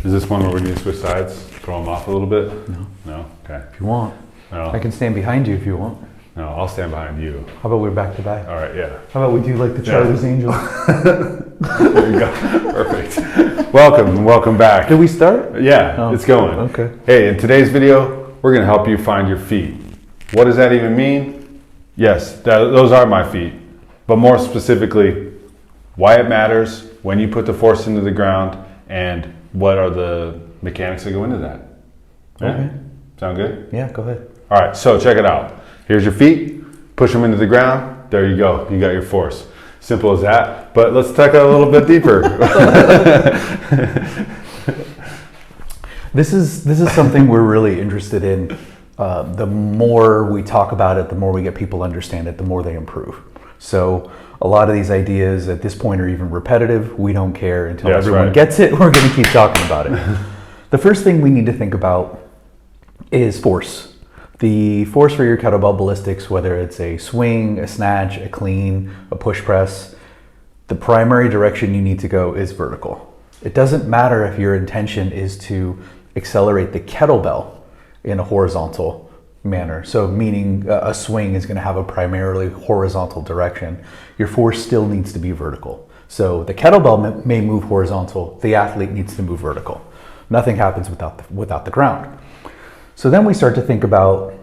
Is this one where we need to switch sides? Throw them off a little bit? No. No? Okay. If you want. No. I can stand behind you if you want. No, I'll stand behind you. How about we're back to back? All right, yeah. How about we do like the Charlie's Angels? There you go. Perfect. Welcome back. Did we start? Yeah, it's going. Okay. Hey, in today's video, we're going to help you find your feet. What does that even mean? Yes, those are my feet. But more specifically, why it matters, when you put the force into the ground, and what are the mechanics that go into that. Yeah? Okay. Sound good? Yeah, go ahead. All right, so check it out. Here's your feet, push them into the ground, there you go, you got your force. Simple as that, but let's take it a little bit deeper. This is something we're really interested in. The more we talk about it, the more we get people understand it, the more they improve. So a lot of these ideas at this point are even repetitive. We don't care until everyone gets it. We're going to keep talking about it. The first thing we need to think about is force. The force for your kettlebell ballistics, whether it's a swing, a snatch, a clean, a push press, the primary direction you need to go is vertical. It doesn't matter if your intention is to accelerate the kettlebell in a horizontal manner. So meaning a swing is going to have a primarily horizontal direction. Your force still needs to be vertical. So the kettlebell may move horizontal, the athlete needs to move vertical. Nothing happens without the ground. So then we start to think about,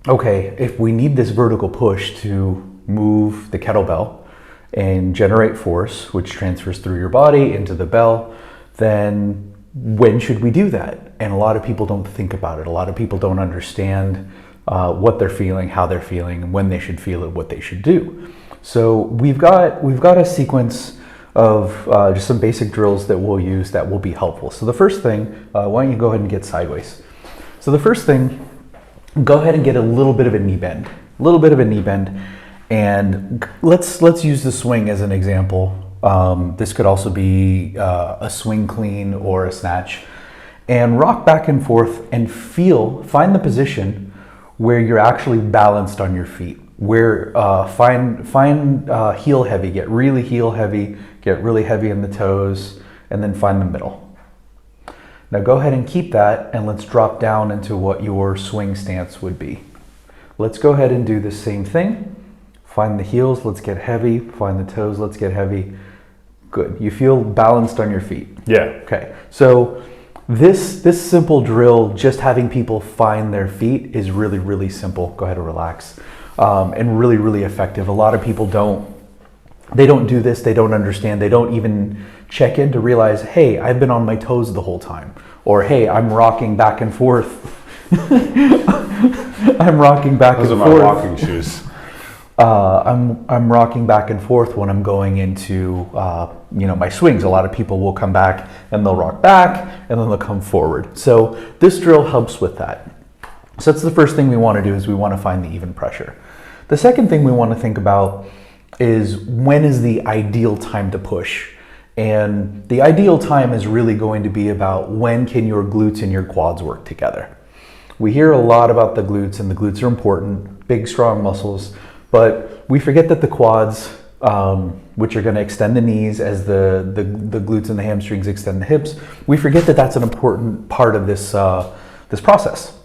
okay, if we need this vertical push to move the kettlebell and generate force, which transfers through your body into the bell, then when should we do that? And a lot of people don't think about it. A lot of people don't understand what they're feeling, how they're feeling, when they should feel it, what they should do. So we've got a sequence of just some basic drills that we'll use that will be helpful. So the first thing, why don't you go ahead and get sideways? So the first thing, go ahead and get a little bit of a knee bend, and let's use the swing as an example. This could also be a swing clean or a snatch, and rock back and forth and find the position where you're actually balanced on your feet. Where find heel heavy, get really heel heavy, get really heavy in the toes, and then find the middle. Now go ahead and keep that, and let's drop down into what your swing stance would be. Let's go ahead and do the same thing. Find the heels, let's get heavy. Find the toes, let's get heavy. Good, you feel balanced on your feet. Yeah. Okay, so this simple drill, just having people find their feet, is really, really simple. Go ahead and relax. And really, really effective. A lot of people don't do this, they don't understand, they don't even check in to realize, hey, I've been on my toes the whole time. Or hey, I'm rocking back and forth. I'm rocking back and forth. Those are my walking shoes. I'm rocking back and forth when I'm going into my swings. A lot of people will come back and they'll rock back and then they'll come forward. So this drill helps with that. So that's the first thing we want to do, is we want to find the even pressure. The second thing we want to think about is, when is the ideal time to push? And the ideal time is really going to be about, when can your glutes and your quads work together? We hear a lot about the glutes, and the glutes are important, big strong muscles, but we forget that the quads, which are going to extend the knees as the glutes and the hamstrings extend the hips, we forget that that's an important part of this process.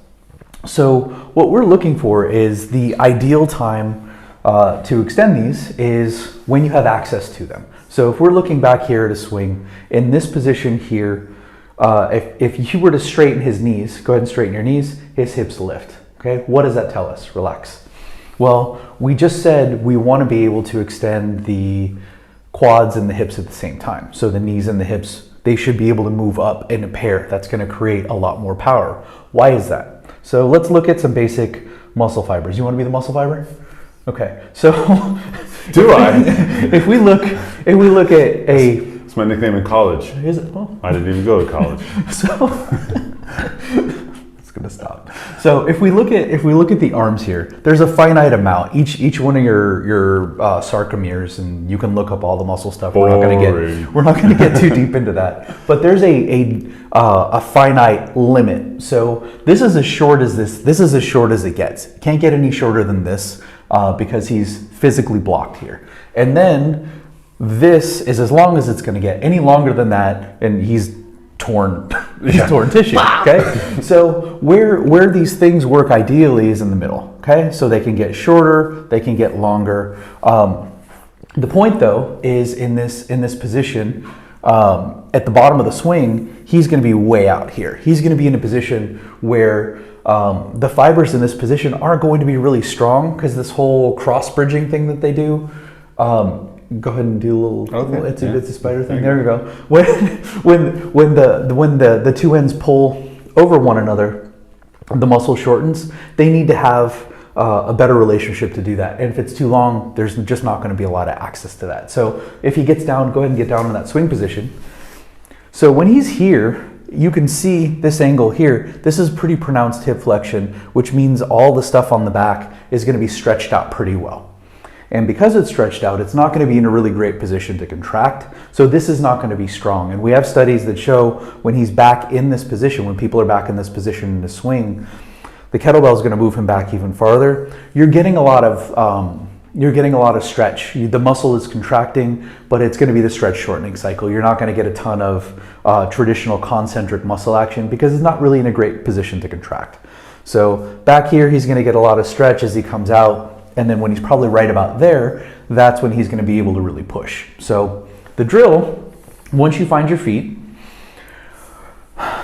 So what we're looking for is, the ideal time to extend these is when you have access to them. So if we're looking back here at a swing, in this position here, if you were to straighten his knees, go ahead and straighten your knees, his hips lift. Okay, what does that tell us? Relax. Well, we just said we want to be able to extend the quads and the hips at the same time. So the knees and the hips, they should be able to move up in a pair. That's going to create a lot more power. Why is that? So let's look at some basic muscle fibers. You want to be the muscle fiber? Okay, so do I? If we look at a, it's my nickname in college. Is it? Oh. I didn't even go to college. So it's gonna stop. So if we look at the arms here, there's a finite amount. Each one of your sarcomeres, and you can look up all the muscle stuff. We're not gonna get too deep into that. But there's a finite limit. So this is as short as this. This is as short as it gets. Can't get any shorter than this because he's physically blocked here. And then this is as long as it's going to get. Any longer than that, and he's torn torn tissue. Okay, so where these things work ideally is in the middle. Okay, so they can get shorter, they can get longer. The point though is in this position at the bottom of the swing, he's going to be way out here. He's going to be in a position where the fibers in this position aren't going to be really strong because this whole cross bridging thing that they do. Go ahead and do a little it's a spider thing. There you go. When the two ends pull over one another, the muscle shortens. They need to have a better relationship to do that. And if it's too long, there's just not going to be a lot of access to that. So if he gets down, go ahead and get down in that swing position. So when he's here, you can see this angle here. This is pretty pronounced hip flexion, which means all the stuff on the back is going to be stretched out pretty well. And because it's stretched out, it's not going to be in a really great position to contract. So this is not going to be strong. And we have studies that show when he's back in this position, when people are back in this position in the swing, the kettlebell is going to move him back even farther. You're getting a lot of stretch. The muscle is contracting, but it's going to be the stretch shortening cycle. You're not going to get a ton of traditional concentric muscle action because it's not really in a great position to contract. So back here, he's going to get a lot of stretch as he comes out. And then when he's probably right about there, that's when he's going to be able to really push. So the drill, once you find your feet,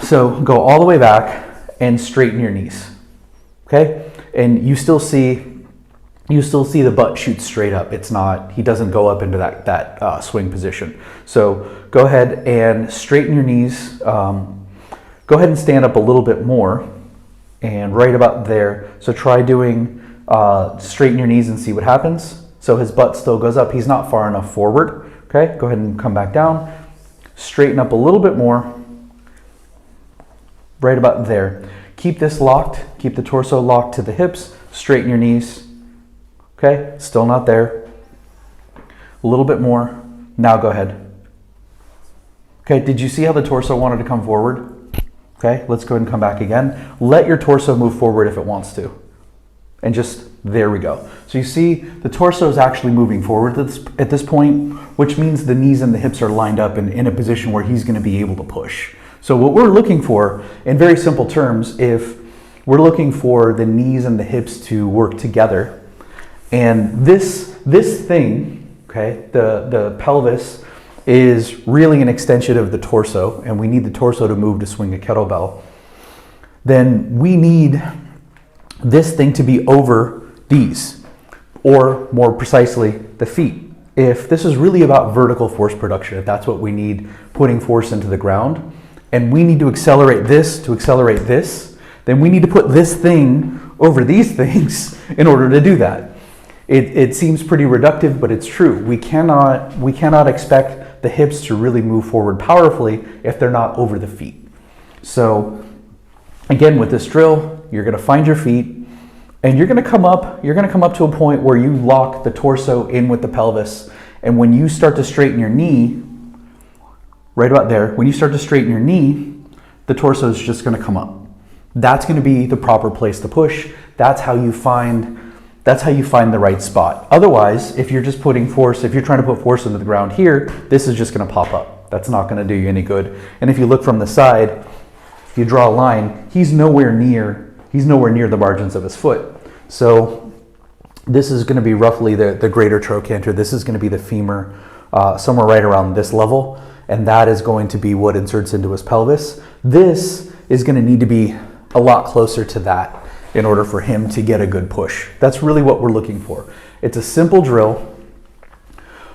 so go all the way back and straighten your knees. Okay? And you still see the butt shoot straight up. It's not, he doesn't go up into that swing position. So go ahead and straighten your knees. Go ahead and stand up a little bit more and right about there. So try doing straighten your knees and see what happens. So his butt still goes up. He's not far enough forward. Okay, go ahead and come back down. Straighten up a little bit more. Right about there. Keep this locked. Keep the torso locked to the hips. Straighten your knees. Okay, still not there. A little bit more. Now go ahead. Okay, did you see how the torso wanted to come forward? Okay, let's go ahead and come back again. Let your torso move forward if it wants to. And just, there we go. So you see the torso is actually moving forward at this point, which means the knees and the hips are lined up in a position where he's going to be able to push. So what we're looking for, in very simple terms, if we're looking for the knees and the hips to work together, and this thing, okay, the pelvis is really an extension of the torso, and we need the torso to move to swing a kettlebell, then we need this thing to be over these, or more precisely, the feet. If this is really about vertical force production, if that's what we need, putting force into the ground, and we need to accelerate this, then we need to put this thing over these things in order to do that. It seems pretty reductive, but it's true. We cannot expect the hips to really move forward powerfully if they're not over the feet. So again, with this drill, you're going to find your feet and you're going to come up to a point where you lock the torso in with the pelvis. And when you start to straighten your knee, right about there, when you start to straighten your knee, the torso is just going to come up. That's going to be the proper place to push. That's how you find the right spot. Otherwise, if you're just putting force, if you're trying to put force into the ground here, this is just going to pop up. That's not going to do you any good. And if you look from the side, if you draw a line, he's nowhere near the margins of his foot. So this is going to be roughly the greater trochanter. This is going to be the femur, somewhere right around this level, and that is going to be what inserts into his pelvis. This is going to need to be a lot closer to that in order for him to get a good push. That's really what we're looking for. It's a simple drill.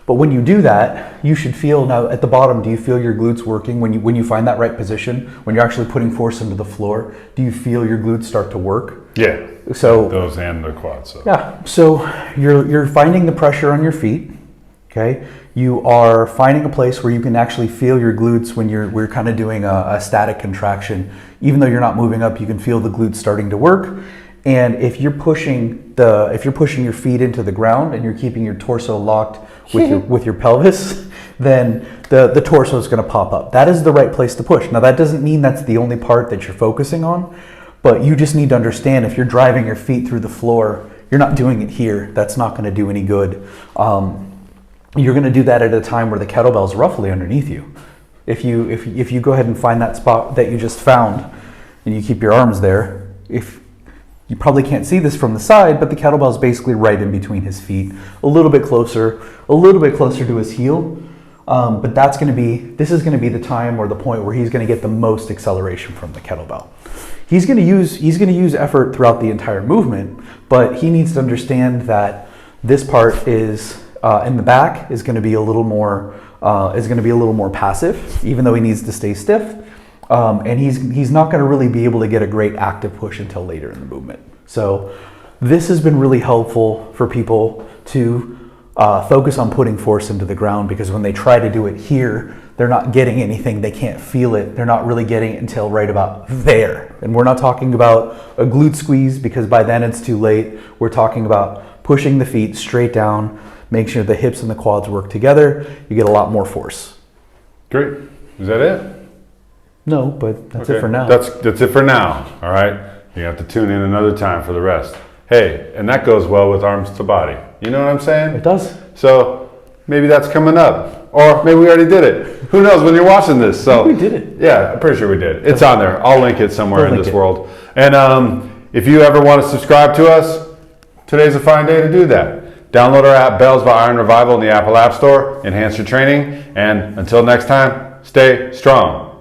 But when you do that, you should feel, now at the bottom, do you feel your glutes working when you find that right position, when you're actually putting force into the floor? Do you feel your glutes start to work? Yeah. So those and the quads. So. Yeah. So you're finding the pressure on your feet. Okay. You are finding a place where you can actually feel your glutes when we're kind of doing a static contraction. Even though you're not moving up, you can feel the glutes starting to work. And if you're pushing your feet into the ground and you're keeping your torso locked with your pelvis, then the torso is going to pop up. That is the right place to push. Now that doesn't mean that's the only part that you're focusing on, but you just need to understand if you're driving your feet through the floor, you're not doing it here. That's not going to do any good. You're going to do that at a time where the kettlebell is roughly underneath you. If you go ahead and find that spot that you just found, and you keep your arms there, if you probably can't see this from the side, but the kettlebell is basically right in between his feet, a little bit closer to his heel. But this is going to be the time or the point where he's going to get the most acceleration from the kettlebell. He's going to use effort throughout the entire movement, but he needs to understand that this part is in the back is going to be a little more passive, even though he needs to stay stiff. And he's not going to really be able to get a great active push until later in the movement. So this has been really helpful for people to focus on putting force into the ground, because when they try to do it here, they're not getting anything. They can't feel it. They're not really getting it until right about there. And we're not talking about a glute squeeze, because by then it's too late. We're talking about pushing the feet straight down, make sure the hips and the quads work together. You get a lot more force. Great. Is that it? No, but that's it for now. That's it for now. All right. You have to tune in another time for the rest. Hey, and that goes well with arms to body. You know what I'm saying? It does. So maybe that's coming up, or maybe we already did it. Who knows when you're watching this? So we did it. Yeah, I'm pretty sure we did. It's on there. I'll link it somewhere in this world. And if you ever want to subscribe to us, today's a fine day to do that. Download our app, Bells by Iron Revival, in the Apple App Store. Enhance your training. And until next time, stay strong.